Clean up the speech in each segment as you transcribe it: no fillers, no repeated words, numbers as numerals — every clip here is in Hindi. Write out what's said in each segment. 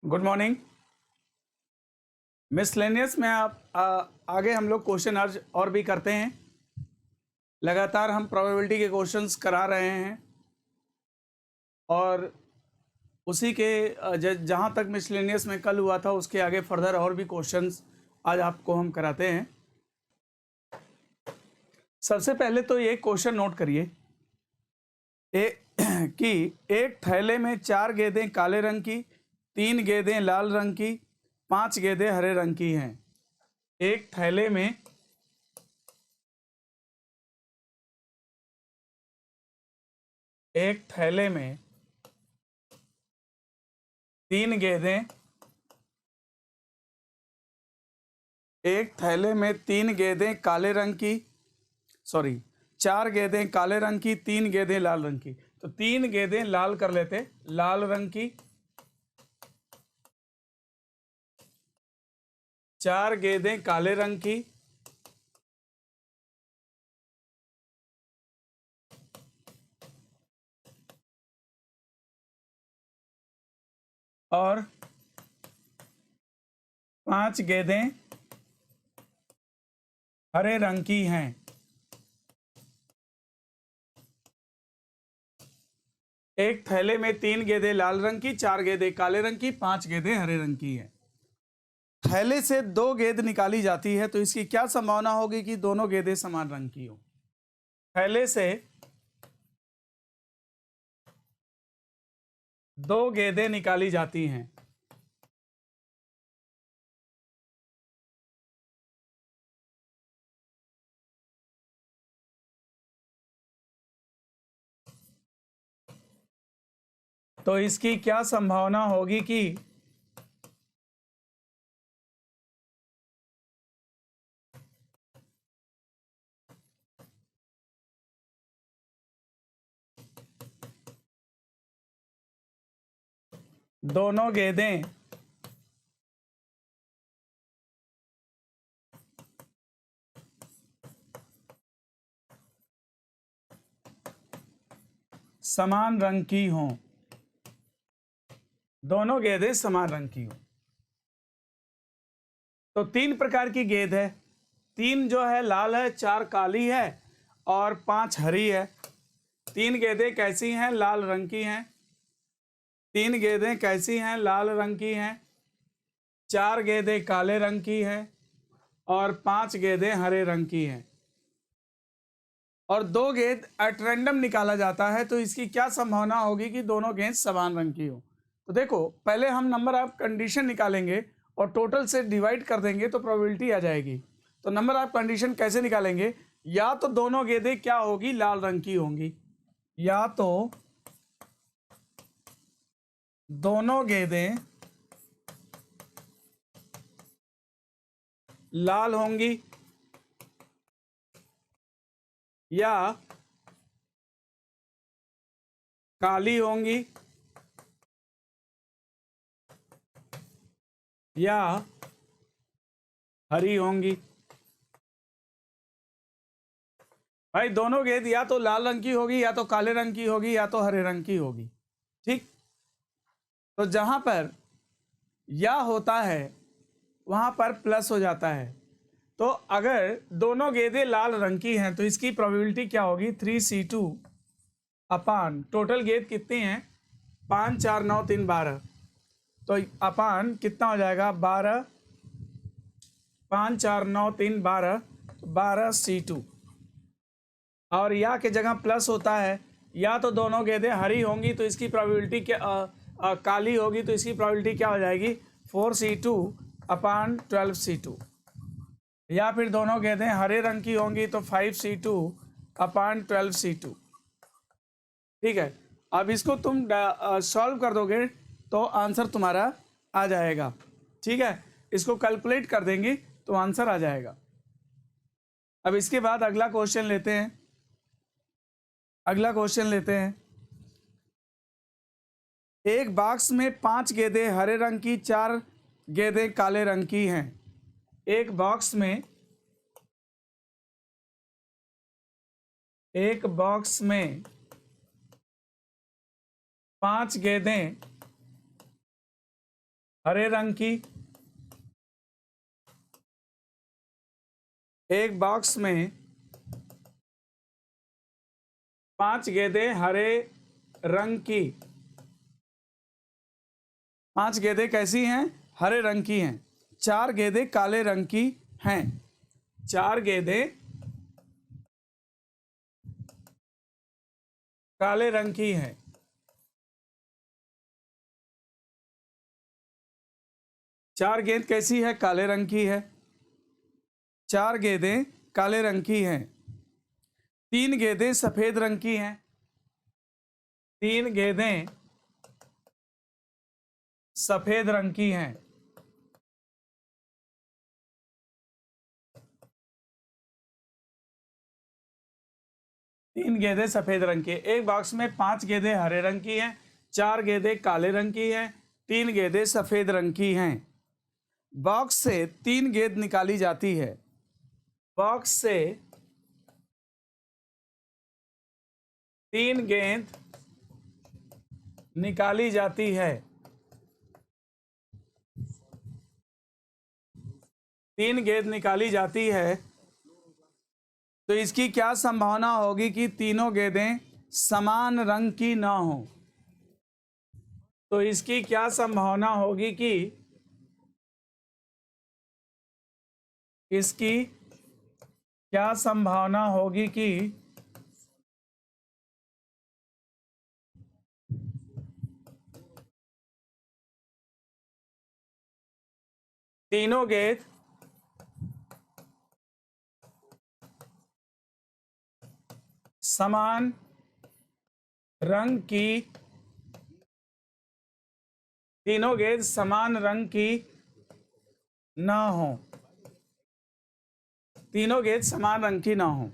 Good morning. मिसलेनियस में आगे हम लोग क्वेश्चन आज और भी करते हैं। लगातार हम प्रोबेबिलिटी के क्वेश्चंस करा रहे हैं और उसी के जहाँ तक मिसलेनियस में कल हुआ था उसके आगे फर्दर और भी क्वेश्चंस आज आपको हम कराते हैं। सबसे पहले तो ये क्वेश्चन नोट करिए कि एक थैले में 4 गेंदें काले रंग की, 3 गेंदें लाल रंग की, 5 गेंदें हरे रंग की हैं। एक थैले में एक थैले में 3 गेंदें एक थैले में 3 गेंदें काले रंग की, 4 गेंदें काले रंग की, 3 गेंदें लाल रंग की। तो 3 गेंदें लाल कर लेते, लाल रंग की, 4 गेंदें काले रंग की, और 5 गेंदें हरे रंग की हैं। एक थैले में 3 गेंदें लाल रंग की, 4 गेंदें काले रंग की, 5 गेंदें हरे रंग की हैं। थैले से 2 गेंद निकाली जाती है तो इसकी क्या संभावना होगी कि दोनों गेंदें समान रंग की हो। थैले से 2 गेंदें निकाली जाती हैं तो इसकी क्या संभावना होगी कि दोनों गेंदें समान रंग की हों। दोनों गेंदें समान रंग की हों। तो 3 प्रकार की गेंद है। 3 जो है लाल है, 4 काली है और 5 हरी है। 3 गेंदें कैसी हैं? लाल रंग की हैं। 3 गेंदें कैसी हैं? लाल रंग की हैं। 4 गेंदें काले रंग की हैं और 5 गेंदें हरे रंग की हैं। और 2 गेंद एट रैंडम निकाला जाता है तो इसकी क्या संभावना होगी कि दोनों गेंद समान रंग की हो। तो देखो, पहले हम नंबर ऑफ कंडीशन निकालेंगे और टोटल से डिवाइड कर देंगे तो प्रोबेबिलिटी आ जाएगी। तो नंबर ऑफ कंडीशन कैसे निकालेंगे? या तो दोनों गेंदें क्या होगी? लाल रंग की होंगी, या तो दोनों गेंदें लाल होंगी, या काली होंगी, या हरी होंगी। भाई दोनों गेंद या तो लाल रंग की होगी, या तो काले रंग की होगी, या तो हरे रंग की होगी। ठीक, तो जहां पर या होता है वहां पर प्लस हो जाता है। तो अगर दोनों गेंदें लाल रंग की हैं तो इसकी प्रोबेबिलिटी क्या होगी? 3C2 अपान टोटल गेंद कितनी हैं? 5 4 9 3 12। तो अपान कितना हो जाएगा? 12। 5 4 9 3 12, 12C2। और या के जगह प्लस होता है। या तो दोनों गेंदें हरी होंगी तो इसकी प्रोबेबिलिटी क्या काली होगी तो इसकी प्रोबेबिलिटी क्या हो जाएगी? 4C2 अपान 12C2। या फिर दोनों गेंदें हरे रंग की होंगी तो 5C2 अपान 12C2। ठीक है, अब इसको तुम सॉल्व कर दोगे तो आंसर तुम्हारा आ जाएगा। ठीक है, इसको कैलकुलेट कर देंगे तो आंसर आ जाएगा। अब इसके बाद अगला क्वेश्चन लेते हैं। एक बॉक्स में 5 गेंदें हरे रंग की, 4 गेंदें काले रंग की हैं। एक बॉक्स में 5 गेंदें हरे रंग की, एक बॉक्स में 5 गेंदें हरे रंग की, 5 गेंदें कैसी हैं? हरे रंग की हैं। 4 गेंदें काले रंग की हैं। 4 गेंदें काले रंग की हैं। 4 गेंद कैसी है? काले रंग की है। 4 गेंदें काले रंग की हैं। 3 गेंदें सफेद रंग की हैं। 3 गेंदें सफेद रंग की हैं। 3 गेंदें सफेद रंग की। एक बॉक्स में 5 गेंदें हरे रंग की हैं, 4 गेंदें काले रंग की हैं, 3 गेंदें सफेद रंग की हैं। बॉक्स से 3 गेंद निकाली जाती है। बॉक्स से 3 गेंद निकाली जाती है। 3 गेंद निकाली जाती है तो इसकी क्या संभावना होगी कि तीनों गेंदें समान रंग की ना हो? तो इसकी क्या संभावना होगी कि इसकी क्या संभावना होगी कि तीनों गेंद समान रंग की, तीनों गेंद समान रंग की ना हो? तीनों गेंद समान रंग की ना हो।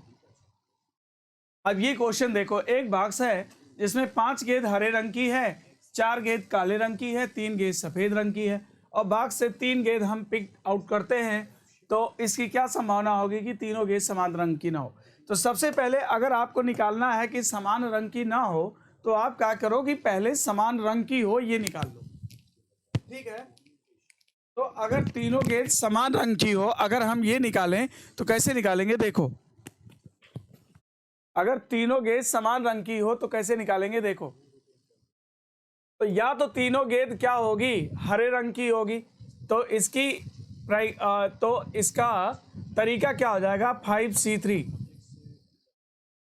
अब ये क्वेश्चन देखो, एक बॉक्स है जिसमें 5 गेंद हरे रंग की है, 4 गेंद काले रंग की है, 3 गेंद सफेद रंग की है, और बॉक्स से 3 गेंद हम पिक आउट करते हैं तो इसकी क्या संभावना होगी कि तीनों गेंद समान रंग की ना हो? तो सबसे पहले अगर आपको निकालना है कि समान रंग की ना हो तो आप क्या करो कि पहले समान रंग की हो ये निकाल लो। ठीक है, तो अगर तीनों गेंद समान रंग की हो, अगर हम ये निकालें तो कैसे निकालेंगे? देखो, अगर तीनों गेंद समान रंग की हो तो कैसे निकालेंगे? देखो, तो या तो तीनों गेंद क्या होगी? हरे रंग की होगी, तो इसकी तो इसका तरीका क्या हो जाएगा? 5C3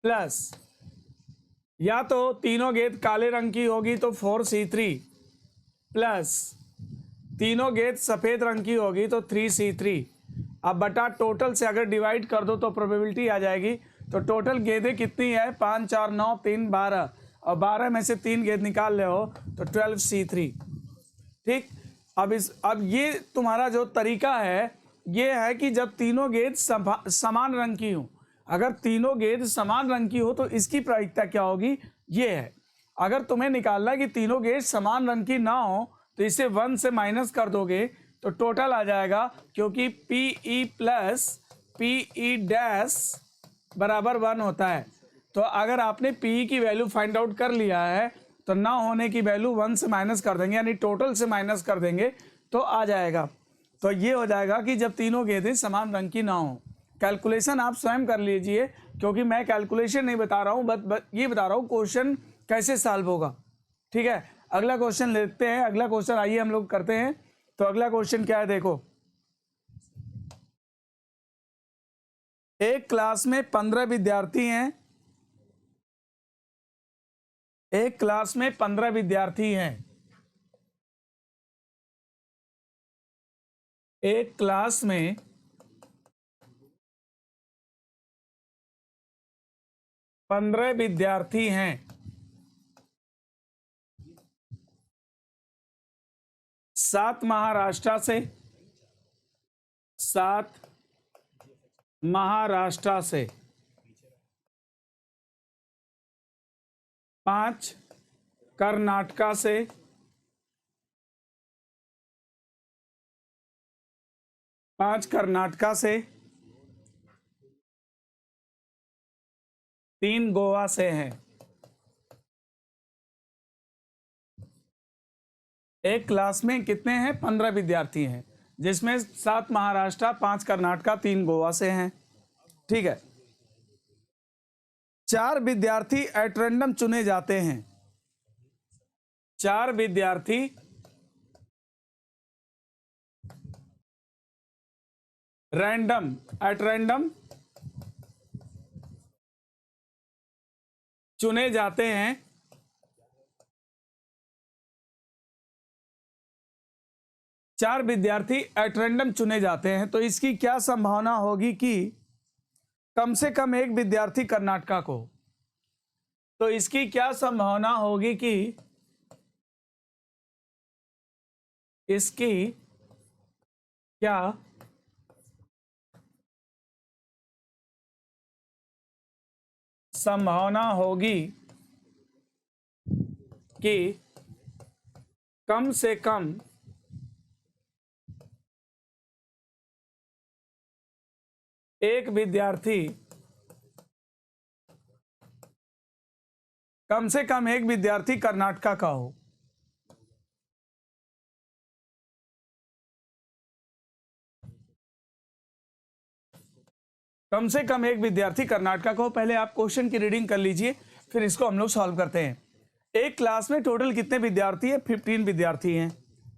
प्लस, या तो तीनों गेंद काले रंग की होगी तो 4C3 प्लस, तीनों गेंद सफेद रंग की होगी तो 3C3। अब बटा टोटल से अगर डिवाइड कर दो तो प्रोबेबिलिटी आ जाएगी। तो टोटल गेंदें कितनी है? 5 4 9 3 12, और 12 में से 3 गेंद निकाल ले हो तो 12C3। ठीक, अब ये तुम्हारा जो तरीका है ये है कि जब तीनों गेंद समान रंग की हो, अगर तीनों गेंद समान रंग की हो तो इसकी प्रायिकता क्या होगी? ये है। अगर तुम्हें निकालना है कि तीनों गेंद समान रंग की ना हो तो इसे 1 से माइनस कर दोगे तो टोटल आ जाएगा, क्योंकि PE प्लस PE डैश बराबर 1 होता है। तो अगर आपने PE की वैल्यू फाइंड आउट कर लिया है तो ना होने की वैल्यू 1 से माइनस कर देंगे, यानी टोटल से माइनस कर देंगे तो आ जाएगा। तो ये हो जाएगा कि जब तीनों गेंदें समान रंग की ना हो। कैलकुलेशन आप स्वयं कर लीजिए, क्योंकि मैं कैलकुलेशन नहीं बता रहा हूँ, बस ये बता रहा हूँ क्वेश्चन कैसे सॉल्व होगा। ठीक है, अगला क्वेश्चन लेते हैं। अगला क्वेश्चन आइए हम लोग करते हैं। तो अगला क्वेश्चन क्या है? देखो, एक क्लास में 15 विद्यार्थी हैं। एक क्लास में 15 विद्यार्थी हैं। एक क्लास में 15 विद्यार्थी हैं। 7 महाराष्ट्र से, 7 महाराष्ट्र से, 5 कर्नाटका से, 5 कर्नाटका से, 3 गोवा से हैं। एक क्लास में कितने हैं? 15 विद्यार्थी हैं, जिसमें 7 महाराष्ट्र, 5 कर्नाटका, 3 गोवा से हैं। ठीक है। 4 विद्यार्थी एट रैंडम चुने जाते हैं। 4 विद्यार्थी एट रैंडम चुने जाते हैं। चार विद्यार्थी एट रैंडम चुने जाते हैं, तो इसकी क्या संभावना होगी कि कम से कम एक विद्यार्थी कर्नाटका को, तो इसकी क्या संभावना होगी कि इसकी क्या संभावना होगी कि कम से कम एक विद्यार्थी कर्नाटका का हो। कम से कम एक विद्यार्थी कर्नाटका को। पहले आप क्वेश्चन की रीडिंग कर लीजिए, फिर इसको हम लोग सॉल्व करते हैं। एक क्लास में टोटल कितने विद्यार्थी हैं? 15 विद्यार्थी हैं,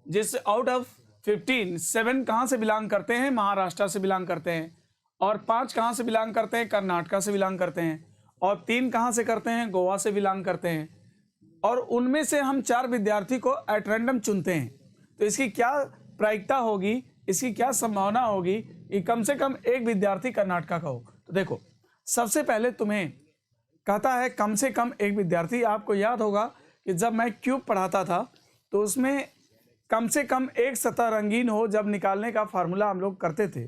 जिस आउट ऑफ 15 7 कहां से बिलोंग करते हैं? महाराष्ट्र से बिलोंग करते हैं। और 5 कहां से बिलोंग करते हैं? कर्नाटका से बिलोंग करते हैं। और 3 कहां से करते हैं? गोवा से बिलोंग करते हैं। और उनमें से हम 4 विद्यार्थी को एट रैंडम चुनते हैं। तो इसकी क्या प्रायिकता होगी, इसकी क्या संभावना होगी कि कम से कम एक विद्यार्थी कर्नाटका का हो? तो देखो, सबसे पहले तुम्हें कहता है कम से कम एक विद्यार्थी। आपको याद होगा कि जब मैं क्यूब पढ़ाता था तो उसमें कम से कम एक सतह रंगीन हो जब निकालने का फार्मूला हम लोग करते थे,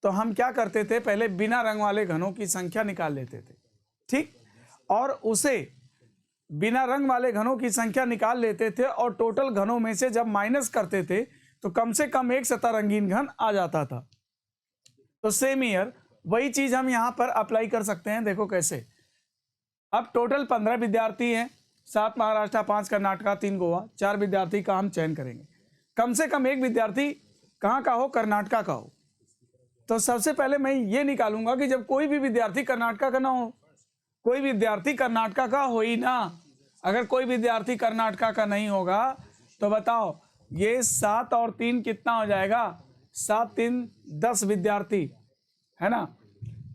तो हम क्या करते थे? पहले बिना रंग वाले घनों की संख्या निकाल लेते थे। ठीक। और उसे बिना रंग वाले घनों की संख्या निकाल लेते थे और टोटल घनों में से जब माइनस करते थे तो कम से कम एक सतह रंगीन घन आ जाता था। तो सेम ईयर वही चीज हम यहां पर अप्लाई कर सकते हैं। देखो कैसे। अब टोटल 15 विद्यार्थी हैं, 7 महाराष्ट्र, 5 कर्नाटका, 3 गोवा। 4 विद्यार्थी का हम चयन करेंगे। कम से कम एक विद्यार्थी कहाँ का हो? कर्नाटका का हो। तो सबसे पहले मैं ये निकालूंगा कि जब कोई भी विद्यार्थी कर्नाटका का ना हो, कोई विद्यार्थी कर्नाटका का हो ही ना। अगर कोई विद्यार्थी कर्नाटका का नहीं होगा तो बताओ, ये 7 और 3 कितना हो जाएगा? 7 3 10 विद्यार्थी, है ना।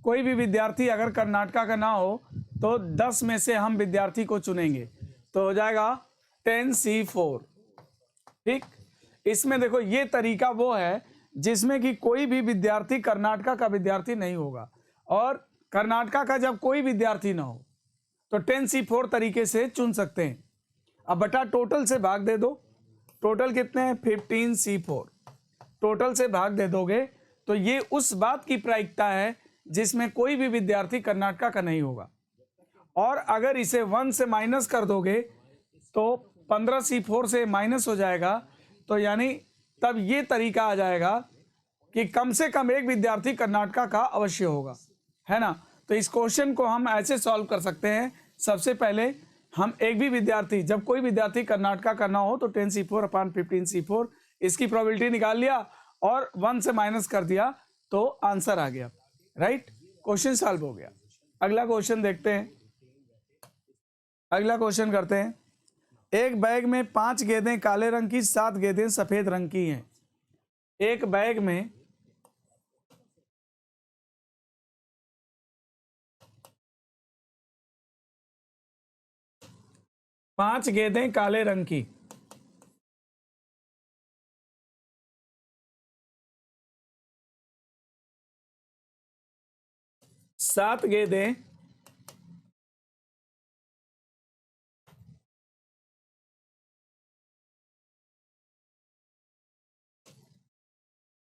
कोई भी विद्यार्थी अगर कर्नाटका का ना हो तो 10 में से हम विद्यार्थी को चुनेंगे, तो हो जाएगा 10C4। ठीक। इसमें देखो, ये तरीका वो है जिसमें कि कोई भी विद्यार्थी कर्नाटका का विद्यार्थी नहीं होगा, और कर्नाटका का जब कोई विद्यार्थी ना हो तो 10C4 तरीके से चुन सकते हैं। अब बटा टोटल से भाग दे दो। टोटल कितने हैं? 15C4। टोटल से भाग दे दोगे तो ये उस बात की प्रायिकता है जिसमें कोई भी विद्यार्थी कर्नाटका का नहीं होगा। और अगर इसे 1 से माइनस कर दोगे तो 15C4 से माइनस हो जाएगा, तो यानी तब ये तरीका आ जाएगा कि कम से कम एक विद्यार्थी कर्नाटका का अवश्य होगा, है ना। तो इस क्वेश्चन को हम ऐसे सॉल्व कर सकते हैं। सबसे पहले हम एक भी विद्यार्थी, जब कोई विद्यार्थी कर्नाटका का ना हो तो 10C4 अपॉन 15C4 इसकी प्रोबेबिलिटी निकाल लिया और 1 से माइनस कर दिया तो आंसर आ गया। राइट। क्वेश्चन सॉल्व हो गया। अगला क्वेश्चन देखते हैं। अगला क्वेश्चन करते हैं। एक बैग में 5 गेंदें काले रंग की, 7 गेंदें सफेद रंग की हैं। एक बैग में 5 गेंदें काले रंग की, 7 गेंदें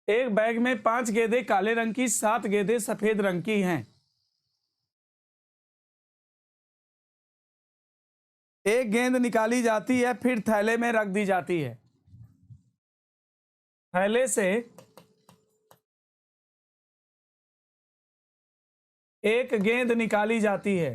एक बैग में 5 गेंदें काले रंग की, 7 गेंदें सफेद रंग की हैं। एक गेंद निकाली जाती है, फिर थैले में रख दी जाती है। थैले से एक गेंद निकाली जाती है,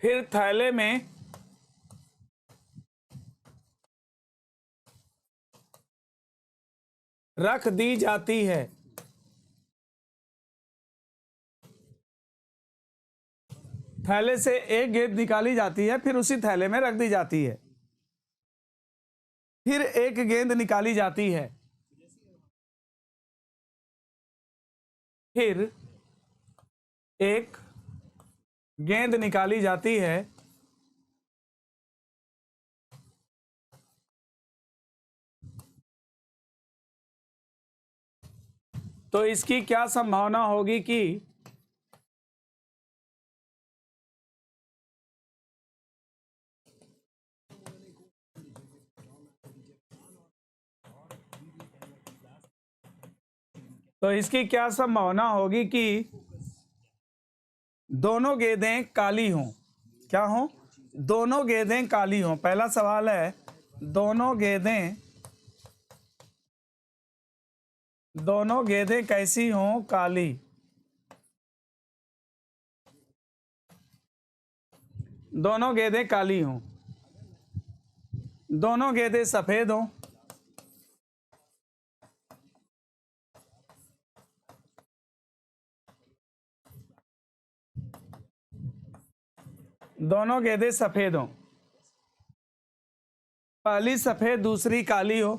फिर थैले में रख दी जाती है। थैले से एक गेंद निकाली जाती है, फिर उसी थैले में रख दी जाती है। फिर एक गेंद निकाली जाती है। फिर एक गेंद निकाली जाती है। तो इसकी क्या संभावना होगी कि तो इसकी क्या संभावना होगी कि दोनों गेंदें काली हों। क्या हों? दोनों गेंदें काली हों। पहला सवाल है, दोनों गेंदें कैसी हों? काली। दोनों गेंदें काली हों। दोनों गेंदें सफेद हों। दोनों गेंदें सफेद हों। पहली सफेद दूसरी काली हो।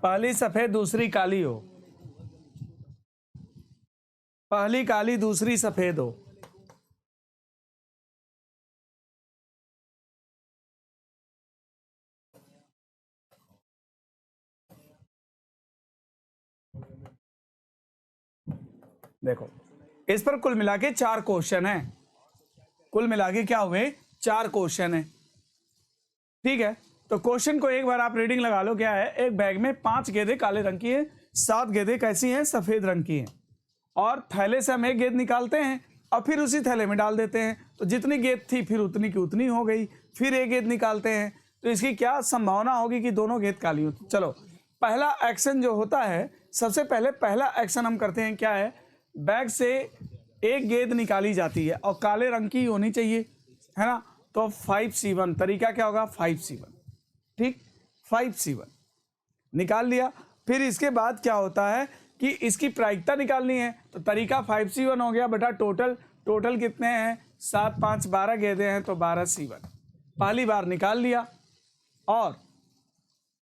पहली सफेद दूसरी काली हो। पहली काली दूसरी सफेद हो। देखो, इस पर कुल मिला के 4 क्वेश्चन है। कुल मिला के क्या हुए? 4 क्वेश्चन है। ठीक है, तो क्वेश्चन को एक बार आप रीडिंग लगा लो। क्या है? एक बैग में 5 गेंदें काले रंग की है, 7 गेंदें कैसी हैं? सफेद रंग की हैं। और थैले से हम एक गेंद निकालते हैं और फिर उसी थैले में डाल देते हैं। तो जितनी गेंद थी फिर उतनी की उतनी हो गई। फिर एक गेंद निकालते हैं, तो इसकी क्या संभावना होगी कि दोनों गेंद काली हो? चलो, पहला एक्शन जो होता है, सबसे पहले पहला एक्शन हम करते हैं। क्या है? बैग से एक गेंद निकाली जाती है और काले रंग की होनी चाहिए, है ना? तो 5C1 तरीका क्या होगा? 5C1। ठीक, 5C1 निकाल लिया। फिर इसके बाद क्या होता है कि इसकी प्रायिकता निकालनी है। तो तरीका 5C1 हो गया बेटा। टोटल कितने हैं? 7 5 12 गेंदें हैं, तो 12C1 पहली बार निकाल लिया। और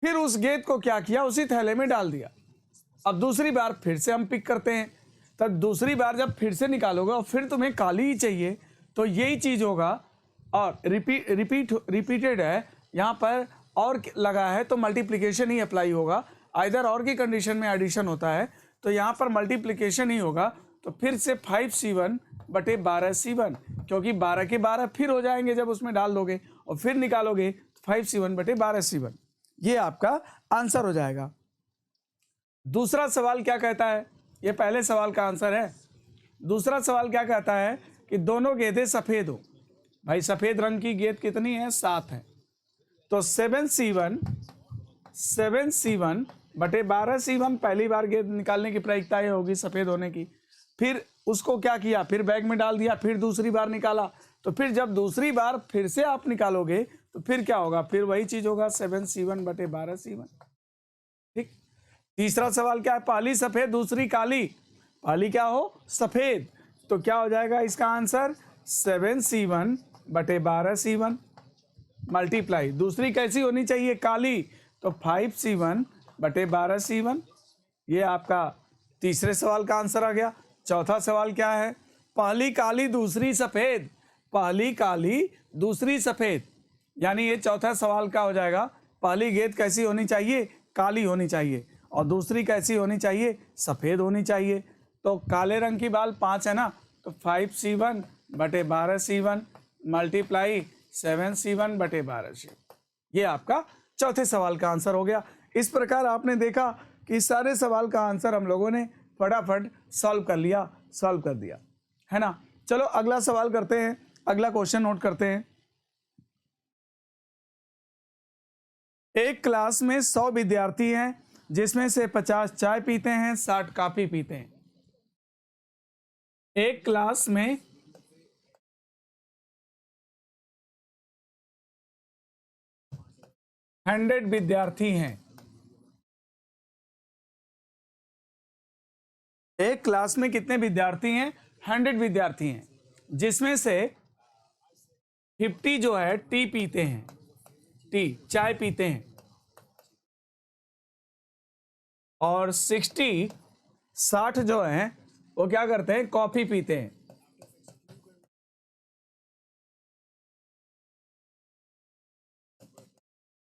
फिर उस गेंद को क्या किया? उसी थैले में डाल दिया। अब दूसरी बार फिर से हम पिक करते हैं। तब दूसरी बार जब फिर से निकालोगे और फिर तुम्हें काली ही चाहिए, तो यही चीज होगा। और रिपीटेड है यहाँ पर, और लगा है तो मल्टीप्लिकेशन ही अप्लाई होगा। आइदर और की कंडीशन में एडिशन होता है, तो यहाँ पर मल्टीप्लिकेशन ही होगा। तो फिर से 5C1 बटे 12C1, क्योंकि 12 के 12 फिर हो जाएंगे जब उसमें डाल दोगे और फिर निकालोगे। 5C1 बटे 12C1, ये आपका आंसर हो जाएगा। दूसरा सवाल क्या कहता है? ये पहले सवाल का आंसर है। दूसरा सवाल क्या कहता है कि दोनों गेंदें सफेद हो। भाई सफेद रंग की गेंद कितनी है? 7 है। तो 7C1 बटे 12C1 पहली बार गेंद निकालने की प्रायिकता ये होगी सफेद होने की। फिर उसको क्या किया? फिर बैग में डाल दिया, फिर दूसरी बार निकाला। तो फिर जब दूसरी बार फिर से आप निकालोगे तो फिर क्या होगा? फिर वही चीज होगा, 7C1 बटे 12C1। ठीक। तीसरा सवाल क्या है? पहली सफेद दूसरी काली। पहली क्या हो? सफेद। तो क्या हो जाएगा इसका आंसर? 7C1 बटे 12C1 मल्टीप्लाई, दूसरी कैसी होनी चाहिए? काली। तो 5C1 बटे 12C1। ये आपका तीसरे सवाल का आंसर आ गया। चौथा सवाल क्या है? पहली काली दूसरी सफेद। पहली काली दूसरी सफेद, यानी ये चौथा सवाल का हो जाएगा। पहली गेंद कैसी होनी चाहिए? काली होनी चाहिए। और दूसरी कैसी होनी चाहिए? सफेद होनी चाहिए। तो काले रंग की बाल 5 है ना, तो 5C1 बटे 12C1 मल्टीप्लाई 7C1 बटे 12C1। ये आपका चौथे सवाल का आंसर हो गया। इस प्रकार आपने देखा कि सारे सवाल का आंसर हम लोगों ने फटाफट सॉल्व कर दिया, है ना? चलो अगला सवाल करते हैं, अगला क्वेश्चन नोट करते हैं। एक क्लास में 100 विद्यार्थी हैं, जिसमें से 50 चाय पीते हैं, 60 कॉफी पीते हैं। एक क्लास में 100 विद्यार्थी हैं। एक क्लास में कितने विद्यार्थी हैं? 100 विद्यार्थी हैं, जिसमें से 50 जो है टी पीते हैं, टी चाय पीते हैं, और 60 जो हैं वो क्या करते हैं? कॉफी पीते हैं।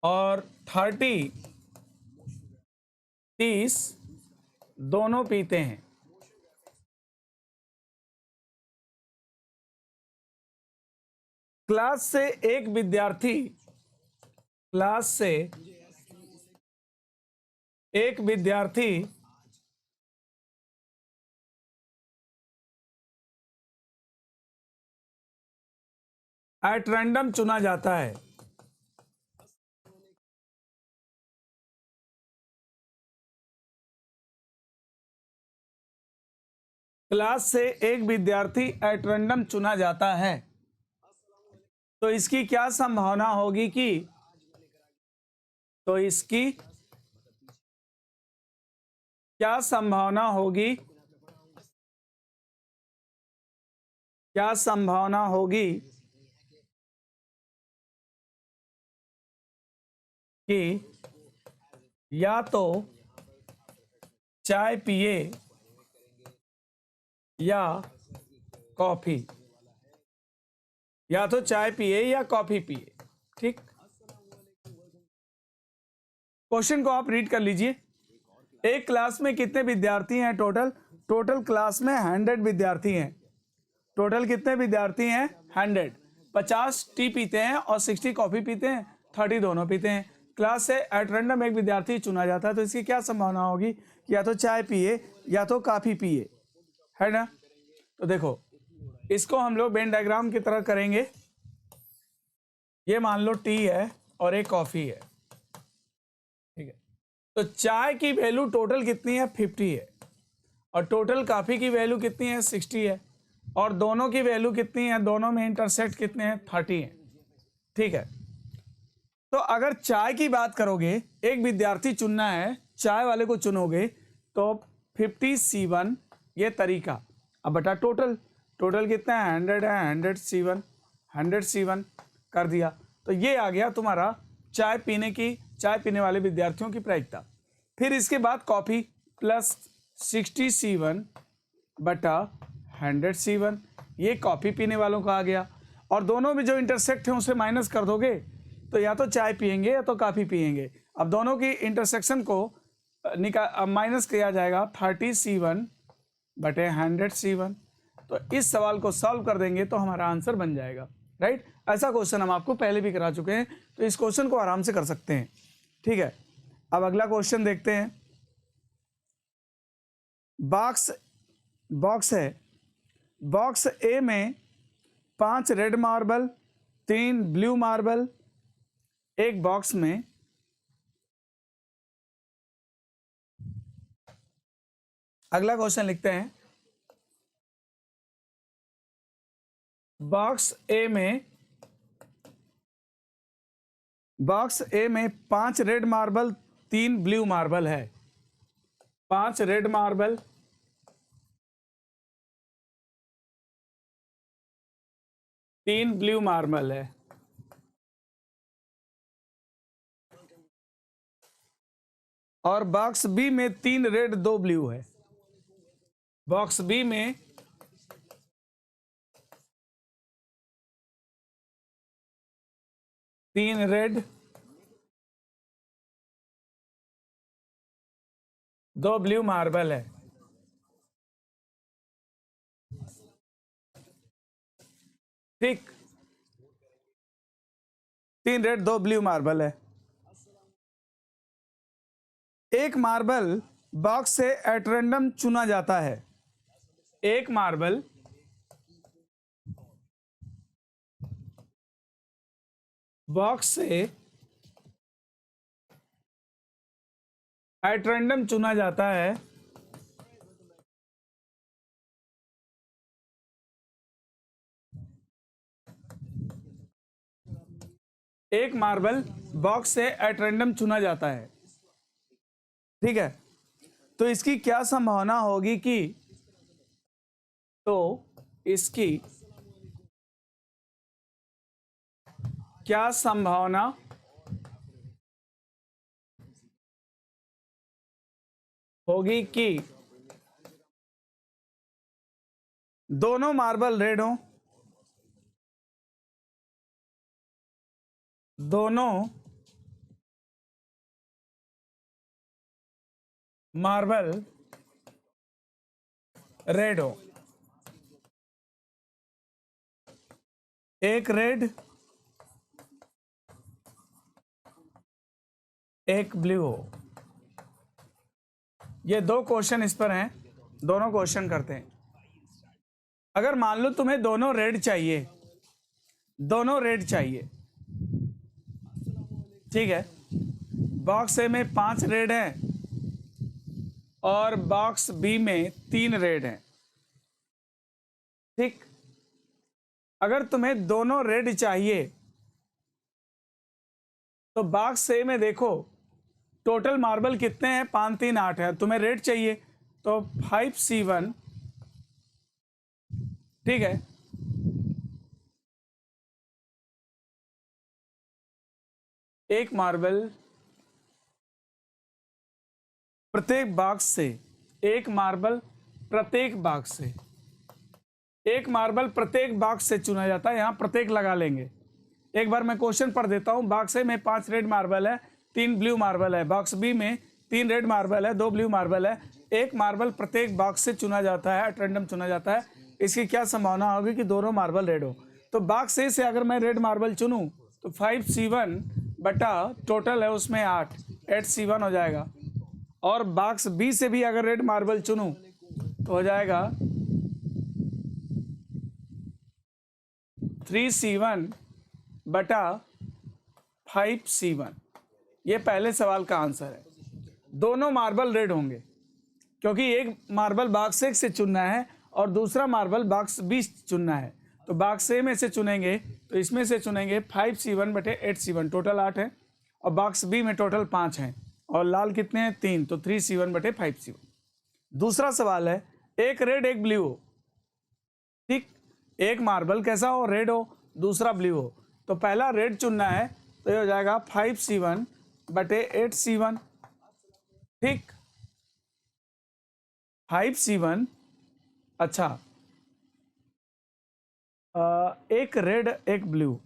और 30 दोनों पीते हैं। क्लास से एक विद्यार्थी एट रैंडम चुना जाता है। क्लास से एक विद्यार्थी एट रैंडम चुना जाता है, तो इसकी क्या संभावना होगी कि क्या संभावना होगी कि या तो चाय पिए या कॉफी, या तो चाय पिए या कॉफी पिए। ठीक, क्वेश्चन को आप रीड कर लीजिए। एक क्लास में कितने विद्यार्थी हैं? टोटल क्लास में 100 विद्यार्थी हैं। टोटल कितने विद्यार्थी हैं? 100। 50 टी पीते हैं और 60 कॉफी पीते हैं, 30 दोनों पीते हैं। क्लास से एट रैंडम एक विद्यार्थी चुना जाता है, तो इसकी क्या संभावना होगी कि या तो चाय पिए या तो कॉफी पिए, है ना? तो देखो, इसको हम लोग वेन डायग्राम की तरह करेंगे। ये मान लो टी है और एक कॉफी है, ठीक है। तो चाय की वैल्यू टोटल कितनी है? 50 है, और टोटल कॉफी की वैल्यू कितनी है? 60 है, और दोनों की वैल्यू कितनी है? दोनों में इंटरसेक्ट कितने हैं? 30 है, ठीक है। तो अगर चाय की बात करोगे, एक विद्यार्थी चुनना है, चाय वाले को चुनोगे, तो 50 C1 ये तरीका, अब बटा टोटल कितना है? 100 है, 100 C1 कर दिया, तो ये आ गया तुम्हारा चाय पीने वाले विद्यार्थियों की प्रायिकता। फिर इसके बाद कॉफी प्लस 60 C1 बटा 100 C1, ये कॉफी पीने वालों का आ गया, और दोनों में जो इंटरसेक्ट है उसे माइनस कर दोगे तो या तो चाय पियेंगे या तो कॉफी पियेंगे। अब दोनों की इंटरसेक्शन को माइनस किया जाएगा, 30 C1 बटे 100 C1। तो इस सवाल को सॉल्व कर देंगे तो हमारा आंसर बन जाएगा, राइट। ऐसा क्वेश्चन हम आपको पहले भी करा चुके हैं, तो इस क्वेश्चन को आराम से कर सकते हैं, ठीक है। अब अगला क्वेश्चन देखते हैं। बॉक्स है, बॉक्स ए में 5 रेड मार्बल, 3 ब्लू मार्बल, एक बॉक्स में अगला क्वेश्चन लिखते हैं। बॉक्स ए में 5 रेड मार्बल, 3 ब्लू मार्बल है। 5 रेड मार्बल, 3 ब्लू मार्बल है। और बॉक्स बी में 3 रेड 2 ब्लू है। बॉक्स बी में 3 रेड 2 ब्लू मार्बल है। ठीक, 3 रेड 2 ब्लू मार्बल है। एक मार्बल बॉक्स से एट रैंडम चुना जाता है। एक मार्बल बॉक्स से एट रैंडम चुना जाता है एक मार्बल बॉक्स से एट रैंडम चुना जाता है, ठीक है। तो इसकी क्या संभावना होगी कि, तो इसकी क्या संभावना होगी कि दोनों मार्बल रेड हो, दोनों मार्बल रेड हो, एक रेड एक ब्लू हो। ये दो क्वेश्चन इस पर हैं, दोनों क्वेश्चन करते हैं। अगर मान लो तुम्हें दोनों रेड चाहिए, दोनों रेड चाहिए, ठीक है। बॉक्स ए में 5 रेड हैं और बॉक्स बी में 3 रेड हैं, ठीक। अगर तुम्हें दोनों रेड चाहिए तो बॉक्स ए में देखो टोटल मार्बल कितने हैं, 5 3 8 है। तुम्हें रेड चाहिए तो 5C1, ठीक है। एक मार्बल प्रत्येक बॉक्स से, एक मार्बल प्रत्येक बॉक्स से, एक मार्बल प्रत्येक बॉक्स से चुना जाता है। यहां प्रत्येक लगा लेंगे। एक बार मैं क्वेश्चन पढ़ देता हूं। बॉक्स ए में 5 रेड मार्बल है, 3 ब्लू मार्बल है। बॉक्स बी में 3 रेड मार्बल है, 2 ब्लू मार्बल है। एक मार्बल प्रत्येक बॉक्स से चुना जाता है, एट रैंडम चुना जाता है। इसकी क्या संभावना होगी कि दोनों मार्बल रेड हो। तो बॉक्स ए से अगर मैं रेड मार्बल चुनूं तो 5C1 बटा टोटल है उसमें 8C1 हो जाएगा। और बॉक्स बी से भी अगर रेड मार्बल चुनूं तो हो जाएगा 3C1 बटा 5C1। ये पहले सवाल का आंसर है। दोनों मार्बल रेड होंगे क्योंकि एक मार्बल बॉक्स ए से चुनना है और दूसरा मार्बल बॉक्स बी चुनना है। तो बॉक्स ए में से चुनेंगे तो इसमें से चुनेंगे 5C1 बटे 8C1, टोटल 8 है। और बॉक्स बी में टोटल 5 हैं और लाल कितने हैं, 3, तो 3C1 बटे 5C1। दूसरा सवाल है एक रेड एक ब्लू हो, ठीक। एक मार्बल कैसा हो, रेड हो, दूसरा ब्लू हो। तो पहला रेड चुनना है तो ये हो जाएगा 5C1 बटे 8C1, ठीक। 5C1, अच्छा एक रेड एक ब्लू,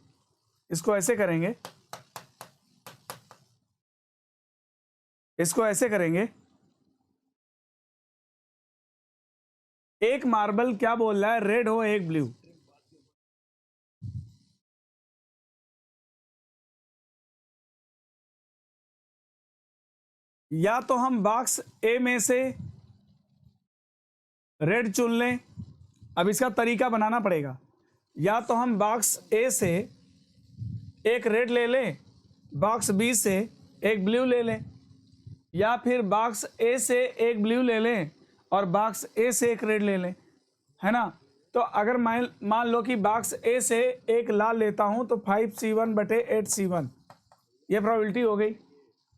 इसको ऐसे करेंगे, इसको ऐसे करेंगे। एक मार्बल क्या बोल रहा है, रेड हो एक ब्लू। या तो हम बॉक्स ए में से रेड चुन लें, अब इसका तरीका बनाना पड़ेगा। या तो हम बॉक्स ए से एक रेड ले लें, बॉक्स बी से एक ब्लू ले लें, या फिर बॉक्स ए से एक ब्लू ले लें और बॉक्स ए से एक रेड ले लें, है ना। तो अगर मान लो कि बॉक्स ए से एक लाल लेता हूं तो 5C1 बटे 8C1, ये प्रोबेबिलिटी हो गई।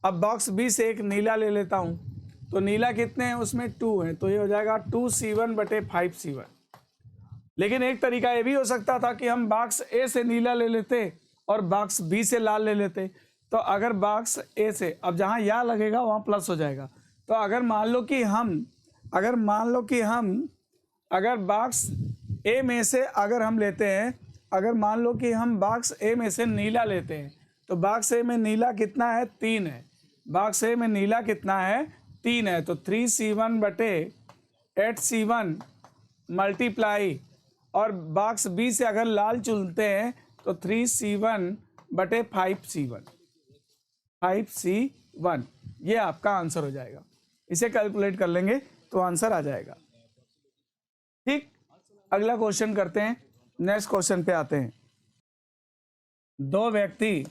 अब बॉक्स बी से एक नीला ले लेता हूं तो नीला कितने हैं, उसमें 2 हैं, तो ये हो जाएगा 2C1 बटे 5C1। लेकिन एक तरीका ये भी हो सकता था कि हम बॉक्स ए से नीला ले लेते और बॉक्स बी से लाल ले लेते। तो अगर बॉक्स ए से, अब जहाँ या लगेगा वहाँ प्लस हो जाएगा। तो अगर मान लो कि हम अगर बॉक्स ए में से अगर हम लेते हैं, अगर मान लो कि हम बॉक्स ए में से नीला लेते हैं तो बॉक्स ए में नीला कितना है, 3 है। बॉक्स ए में नीला कितना है, 3 है। तो 3C1 बटे 8C1 मल्टीप्लाई, और बॉक्स बी से अगर लाल चुनते हैं तो 3C1 बटे 5C1, ये आपका आंसर हो जाएगा। इसे कैलकुलेट कर लेंगे तो आंसर आ जाएगा, ठीक। अगला क्वेश्चन करते हैं, नेक्स्ट क्वेश्चन पे आते हैं। दो व्यक्ति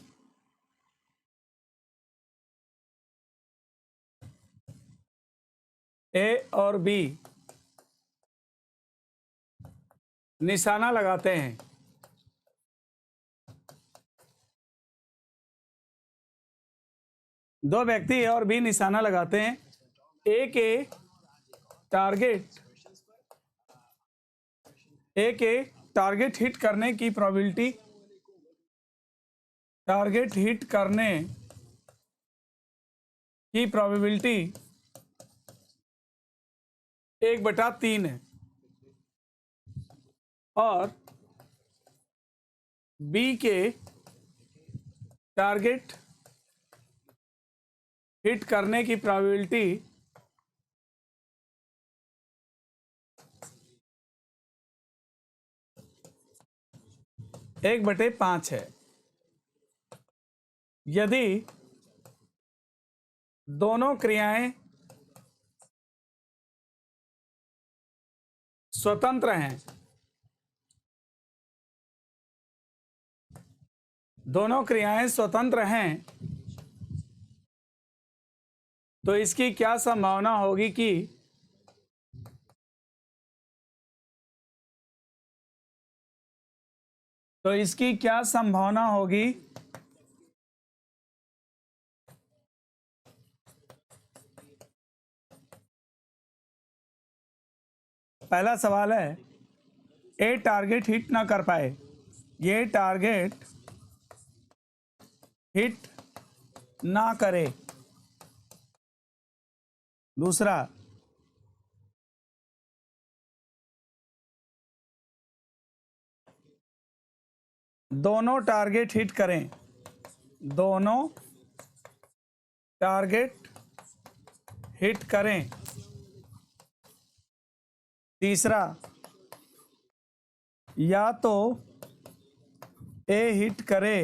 ए और बी निशाना लगाते हैं। दो व्यक्ति ए और बी निशाना लगाते हैं। ए के टारगेट हिट करने की प्रोबेबिलिटी, टारगेट हिट करने की प्रोबेबिलिटी 1/3 है और बी के टारगेट हिट करने की प्रोबेबिलिटी 1/5 है। यदि दोनों क्रियाएं स्वतंत्र हैं, दोनों क्रियाएं स्वतंत्र हैं, तो इसकी क्या संभावना होगी कि पहला सवाल है ए टारगेट हिट ना कर पाए, ये टारगेट हिट ना करे। दूसरा, दोनों टारगेट हिट करें, दोनों टारगेट हिट करें। तीसरा, या तो ए हिट करे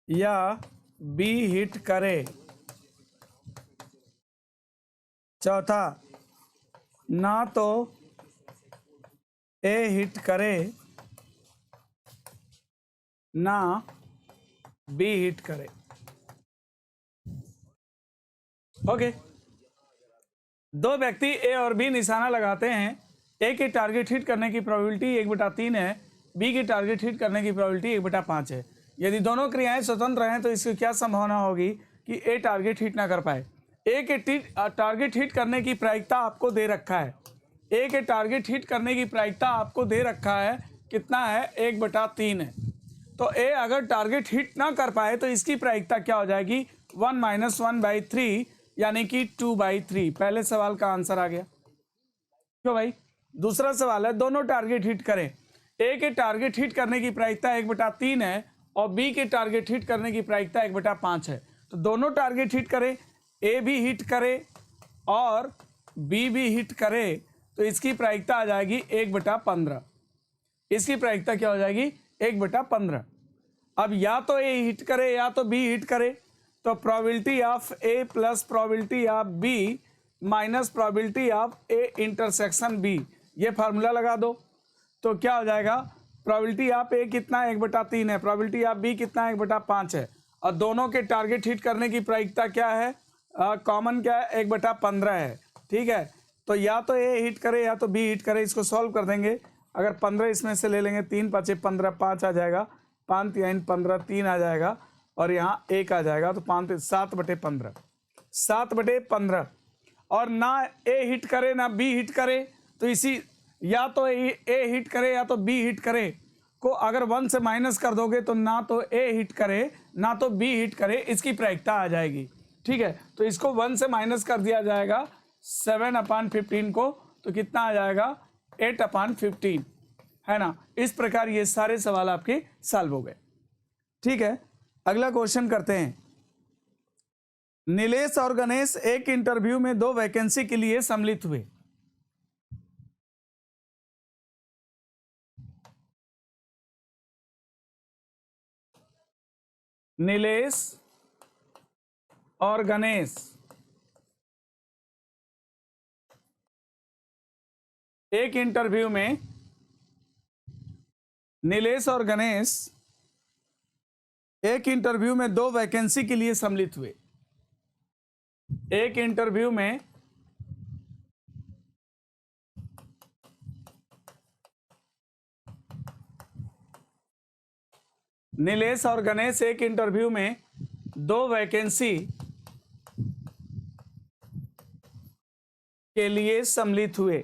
या बी हिट करे। चौथा, ना तो ए हिट करे ना बी हिट करे। ओके, दो व्यक्ति ए और बी निशाना लगाते हैं। ए के टारगेट हिट करने की प्रोबेबिलिटी 1/3 है, बी की टारगेट हिट करने की प्रोबेबिलिटी 1/5 है। यदि दोनों क्रियाएं स्वतंत्र हैं तो इसकी क्या संभावना होगी कि ए टारगेट हिट ना कर पाए। ए के टारगेट हिट करने की प्रायिकता आपको दे रखा है, ए के टारगेट हिट करने की प्रायिकता आपको दे रखा है, कितना है, 1/3 है। तो ए अगर टारगेट हिट ना कर पाए तो इसकी प्रायिकता क्या हो जाएगी, 1 - 1/3 यानी कि 2/3। पहले सवाल का आंसर आ गया। क्यों भाई? दूसरा सवाल है दोनों टारगेट हिट करें। ए के टारगेट हिट करने की प्रायिकता 1/3 है और बी के टारगेट हिट करने की प्रायिकता 1/5 है। तो दोनों टारगेट हिट करें, ए भी हिट करे और बी भी हिट करे, तो इसकी प्रायिकता आ जाएगी 1/15। इसकी प्रायिकता क्या हो जाएगी, 1/15। अब या तो ए हिट करे या तो बी हिट करे, तो probability of A plus probability of B minus probability of A intersection B, ये फार्मूला लगा दो। तो क्या हो जाएगा, प्रोबेबिलिटी ऑफ ए कितना 1/3 है, प्रोबेबिलिटी ऑफ बी कितना 1/5 है, और दोनों के टारगेट हिट करने की प्रायिकता क्या है, कॉमन क्या है, 1/15 है। ठीक है, तो या तो ए हिट करे या तो बी हिट करे। इसको सॉल्व कर देंगे। अगर 15 इसमें से ले लेंगे, 3 × 5 = 15, 5 आ जाएगा, 5 × 3 = 15, 3 आ जाएगा और यहाँ 1 आ जाएगा, तो 5 × 7/15, 7/15। और ना ए हिट करे ना बी हिट करे, तो इसी या तो ए हिट करे या तो बी हिट करे को अगर 1 से माइनस कर दोगे तो ना तो ए हिट करे ना तो बी हिट करे, इसकी प्रायिकता आ जाएगी। ठीक है, तो इसको 1 से माइनस कर दिया जाएगा 7/15 को, तो कितना आ जाएगा, 8/15, है ना। इस प्रकार ये सारे सवाल आपके सॉल्व हो गए। ठीक है, अगला क्वेश्चन करते हैं। नीलेश और गणेश एक इंटरव्यू में 2 वैकेंसी के लिए सम्मिलित हुए। नीलेश और गणेश एक इंटरव्यू में, नीलेश और गणेश एक इंटरव्यू में 2 वैकेंसी के लिए सम्मिलित हुए। एक इंटरव्यू में नीलेश और गणेश एक इंटरव्यू में 2 वैकेंसी के लिए सम्मिलित हुए।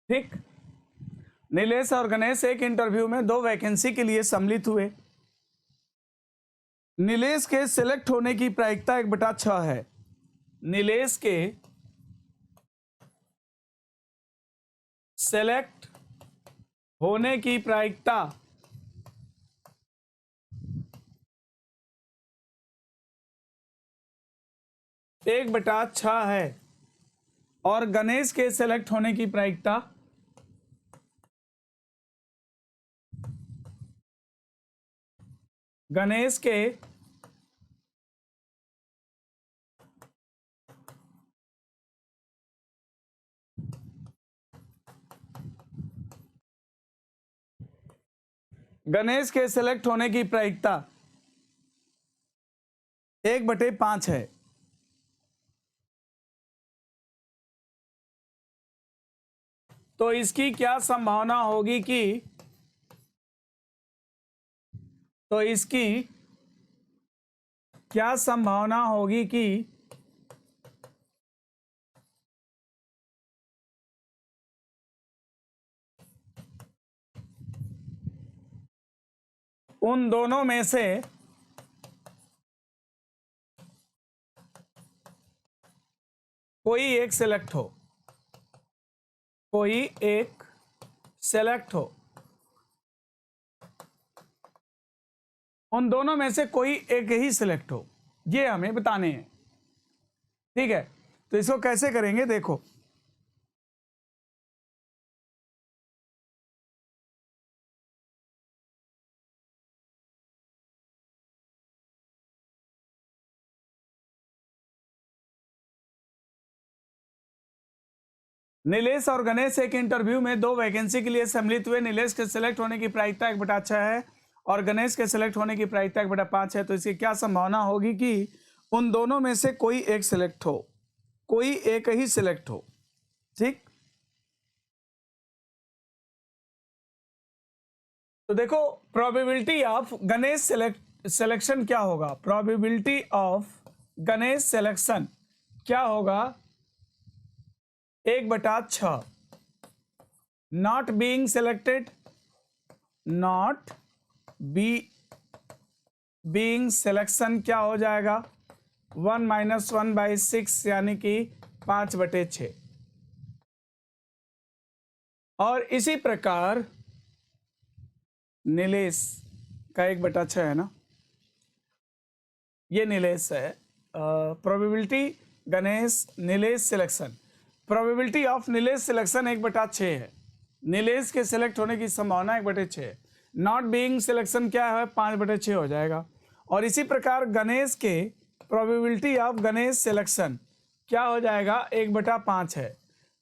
ठीक, नीलेश और गणेश एक इंटरव्यू में 2 वैकेंसी के लिए सम्मिलित हुए। नीलेश के सिलेक्ट होने की प्रायिकता 1/6 है। नीलेश के सेलेक्ट होने की प्रायिकता 1/6 है और गणेश के सेलेक्ट होने की प्रायिकता गणेश के सेलेक्ट होने की प्रायिकता 1/5 है। तो इसकी क्या संभावना होगी कि उन दोनों में से कोई एक सेलेक्ट हो। उन दोनों में से कोई एक ही सिलेक्ट हो, ये हमें बताने हैं। ठीक है, तो इसको कैसे करेंगे देखो। नीलेश और गणेश एक इंटरव्यू में 2 वैकेंसी के लिए सम्मिलित हुए। नीलेश के सिलेक्ट होने की प्रायिकता 1/6 है और गणेश के सिलेक्ट होने की प्रायिकता 1/5 है। तो इसकी क्या संभावना होगी कि उन दोनों में से कोई एक सिलेक्ट हो, कोई एक ही सिलेक्ट हो। ठीक, तो देखो प्रोबेबिलिटी ऑफ गणेश सिलेक्शन क्या होगा। प्रोबेबिलिटी ऑफ गणेश सिलेक्शन क्या होगा, 1/6। Not being selected, not being selection क्या हो जाएगा, 1 - 1/6 यानी कि 5/6। और इसी प्रकार नीलेश का 1/6 है ना, ये नीलेश है। Probability Ganesh Nilesh selection, probability of Nilesh selection 1/6 है। नीलेश के सिलेक्ट होने की संभावना 1/6 है। नॉट बीइंग सिलेक्शन क्या है, 5/6 हो जाएगा। और इसी प्रकार गणेश के प्रोबेबिलिटी ऑफ गणेश सिलेक्शन क्या हो जाएगा, 1/5 है।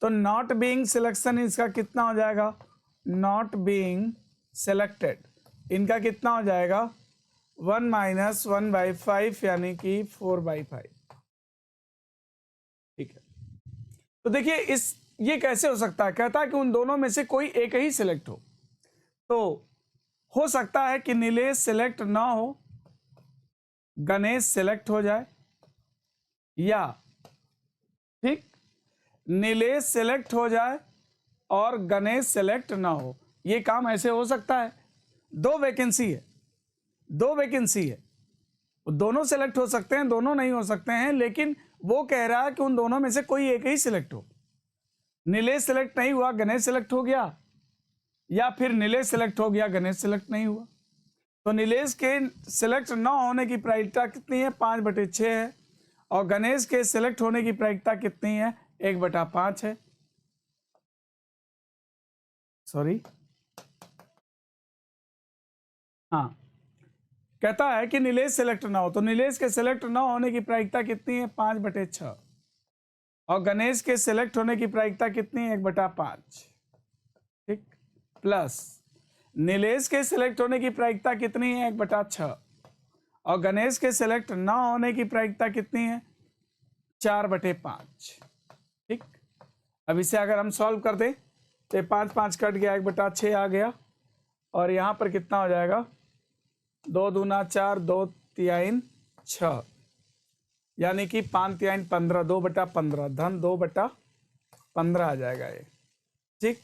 तो नॉट बीइंग सिलेक्शन इसका कितना हो जाएगा, नॉट बीइंग सेलेक्टेड इनका कितना हो जाएगा, 1 - 1/5 यानी कि 4/5। ठीक है, तो देखिए ये कैसे हो सकता है। कहता है कि उन दोनों में से कोई एक ही सिलेक्ट हो। तो हो सकता है कि नीलेश सिलेक्ट ना हो, गणेश सिलेक्ट हो जाए, या ठीक नीलेश सिलेक्ट हो जाए और गणेश सिलेक्ट ना हो। ये काम ऐसे हो सकता है। 2 वैकेंसी है, दोनों सेलेक्ट हो सकते हैं, दोनों नहीं हो सकते हैं, लेकिन वो कह रहा है कि उन दोनों में से कोई एक ही सिलेक्ट हो। नीलेश सिलेक्ट नहीं हुआ, गणेश सिलेक्ट हो गया, या फिर नीलेश सिलेक्ट हो गया, गणेश सिलेक्ट नहीं हुआ। तो नीलेश के सिलेक्ट न होने की प्रायिकता कितनी है, 5/6 है। और गणेश के सिलेक्ट होने की प्रायिकता कितनी है, 1/5 है। सॉरी, हाँ, कहता है कि नीलेश सिलेक्ट ना हो, तो नीलेश के सिलेक्ट न होने की प्रायिकता कितनी है, 5/6। और गणेश के सिलेक्ट होने की प्रायिकता कितनी है, 1/5। ठीक, प्लस नीलेश के सिलेक्ट होने की प्रायिकता कितनी है 1/6 और गणेश के सिलेक्ट ना होने की प्रायिकता कितनी है 4/5। ठीक, अब इसे अगर हम सॉल्व कर दें तो 5 5 कट गया 1/6 आ गया और यहाँ पर कितना हो जाएगा 2 दूना 4 2 तिहाई 6 यानी कि 5 तिहाई 15 2/15 धन 2/15 आ जाएगा ये। ठीक,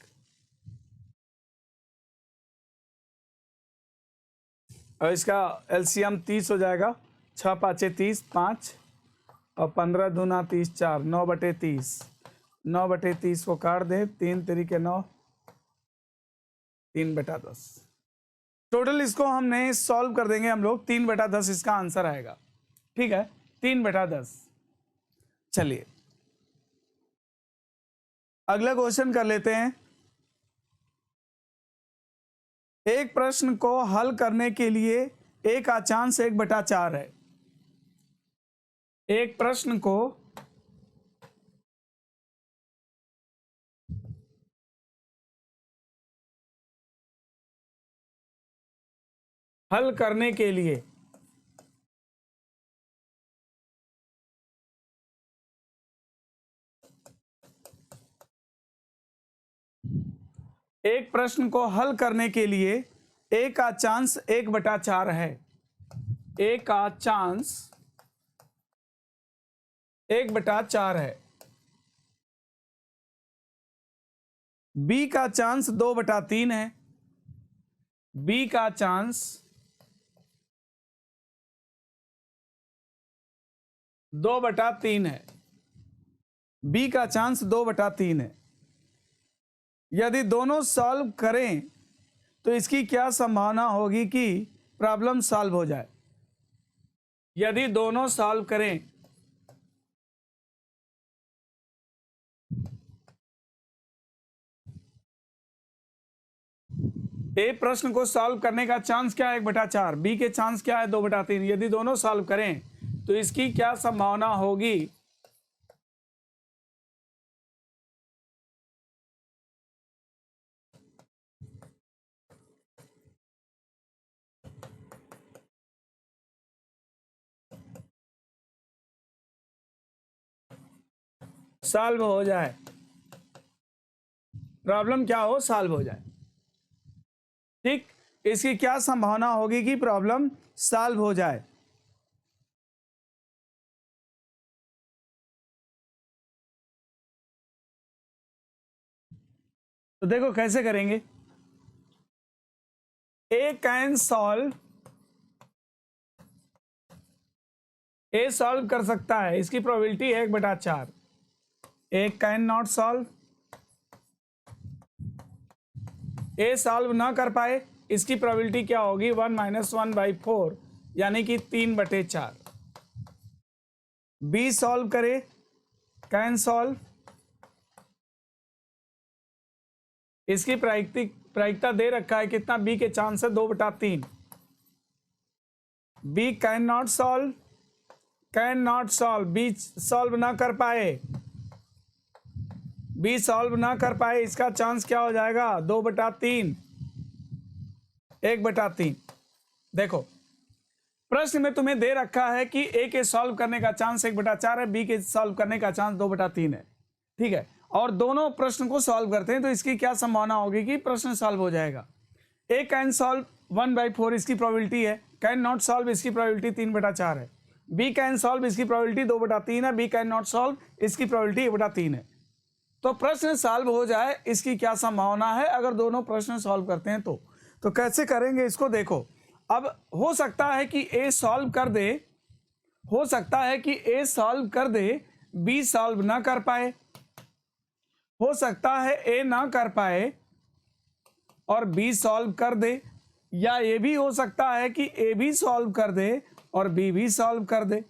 और इसका एलसीएम 30 हो जाएगा 6 5 30 5 और 15 दूना 30 4 9/30 9/30 को काट दें 3 तरीके 9 3/10 टोटल इसको हमने सॉल्व कर देंगे हम लोग 3/10 इसका आंसर आएगा। ठीक है 3/10। चलिए अगला क्वेश्चन कर लेते हैं। एक प्रश्न को हल करने के लिए एक अचांश 1/4 है। एक प्रश्न को हल करने के लिए एक प्रश्न को हल करने के लिए एक अचांश 1/4 है। एक अचांश 1/4 है। बी का चांस 2/3 है। बी का चांस 2/3 है। बी का चांस 2/3 है। यदि दोनों सॉल्व करें तो इसकी क्या संभावना होगी कि प्रॉब्लम सॉल्व हो जाए। यदि दोनों सॉल्व करें ए प्रश्न को सॉल्व करने का चांस क्या है 1/4, बी के चांस क्या है 2/3। यदि दोनों सॉल्व करें तो इसकी क्या संभावना होगी सॉल्व हो जाए, प्रॉब्लम क्या हो सॉल्व हो जाए। ठीक, इसकी क्या संभावना होगी कि प्रॉब्लम सॉल्व हो जाए। तो देखो कैसे करेंगे। A can solve, A solve कर सकता है, इसकी प्रोबेबिलिटी है 1/4। A can not solve, A solve ना कर पाए, इसकी प्रोबेबिलिटी क्या होगी 1 - 1/4 यानी कि 3/4। बी सॉल्व करे, कैन सॉल्व, इसकी प्रायिकता दे रखा है कितना, बी के चांस है 2/3। B can not solve, can not solve, B solve ना कर पाए, बी सॉल्व ना कर पाए, इसका चांस क्या हो जाएगा 2/3 1/3। देखो प्रश्न में तुम्हें दे रखा है कि ए के सॉल्व करने का चांस 1/4 है, बी के सॉल्व करने का चांस 2/3 है। ठीक है, और दोनों प्रश्न को सॉल्व करते हैं तो इसकी क्या संभावना होगी कि प्रश्न सॉल्व हो जाएगा। ए कैन सॉल्व 1/4 इसकी प्रोबेबिलिटी है, कैन नॉट सॉल्व इसकी प्रोबेबिलिटी 3/4 है। बी कैन सॉल्व इसकी प्रोबेबिलिटी 2/3 है, बी कैन नॉट सॉल्व इसकी प्रोबेबिलिटी 1/3 है। तो प्रश्न सॉल्व हो जाए इसकी क्या संभावना है अगर दोनों प्रश्न सॉल्व करते हैं तो कैसे करेंगे इसको देखो। अब हो सकता है कि ए सॉल्व कर दे, हो सकता है कि ए सॉल्व कर दे, बी सॉल्व ना कर पाए, हो सकता है ए ना कर पाए और बी सॉल्व कर दे, या ये भी हो सकता है कि ए भी सॉल्व कर दे और बी भी सॉल्व कर दे।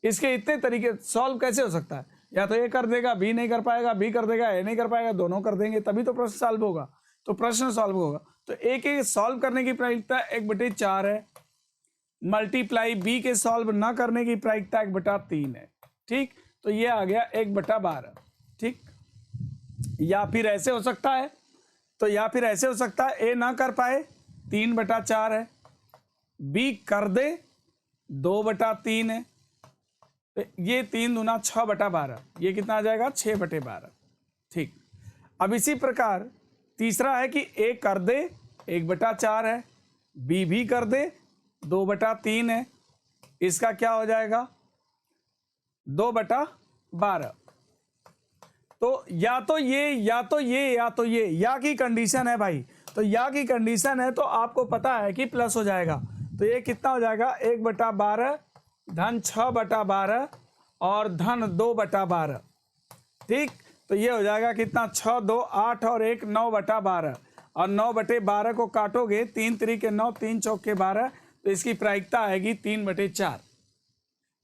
इसके इतने तरीके सॉल्व कैसे हो सकता है, या तो ए कर देगा बी नहीं कर पाएगा, बी कर देगा ए नहीं कर पाएगा, दोनों कर देंगे तभी तो प्रश्न सॉल्व होगा, तो प्रश्न सॉल्व होगा। तो ए के सॉल्व करने की प्रायिकता 1/4 है, मल्टीप्लाई बी के सॉल्व ना करने की प्रायिकता 1/3 है। ठीक, तो ये आ गया 1/12। ठीक, या फिर ऐसे हो सकता है, तो या फिर ऐसे हो सकता है ए ना कर पाए 3/4 है, बी कर दे 2/3 है, तो ये 3 दूना 6/12, ये कितना आ जाएगा 6/12। ठीक, अब इसी प्रकार तीसरा है कि ए कर दे 1/4 है, बी भी कर दे 2/3 है, इसका क्या हो जाएगा 2/12। तो या तो ये या तो ये या तो ये, या की कंडीशन है भाई, तो या की कंडीशन है तो आपको पता है कि प्लस हो जाएगा, तो ये कितना हो जाएगा 1/12 धन 6/12 और धन 2/12। ठीक, तो ये हो जाएगा कितना 6 2 8 और 1 9/12, और 9/12 को काटोगे 3 3 9 3 चौके 12, तो इसकी प्रायिकता आएगी 3/4।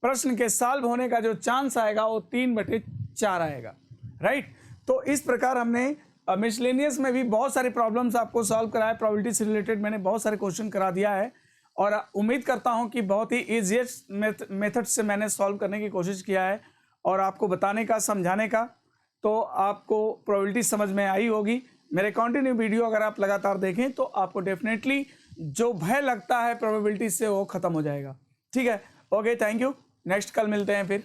प्रश्न के सॉल्व होने का जो चांस आएगा वो 3/4 आएगा। राइट, तो इस प्रकार हमने मिसलेनियस में भी बहुत सारी प्रॉब्लम्स आपको सॉल्व कराया, प्रोबेबिलिटी से रिलेटेड मैंने बहुत सारे क्वेश्चन करा दिया है, और उम्मीद करता हूं कि बहुत ही इजीएस्ट मेथड से मैंने सॉल्व करने की कोशिश किया है और आपको बताने का, समझाने का, तो आपको प्रोबेबिलिटी समझ में आई होगी। मेरे कंटिन्यू वीडियो अगर आप लगातार देखें तो आपको डेफिनेटली जो भय लगता है प्रोबेबिलिटी से वो खत्म हो जाएगा। ठीक है, ओके, थैंक यू, नेक्स्ट कल मिलते हैं फिर।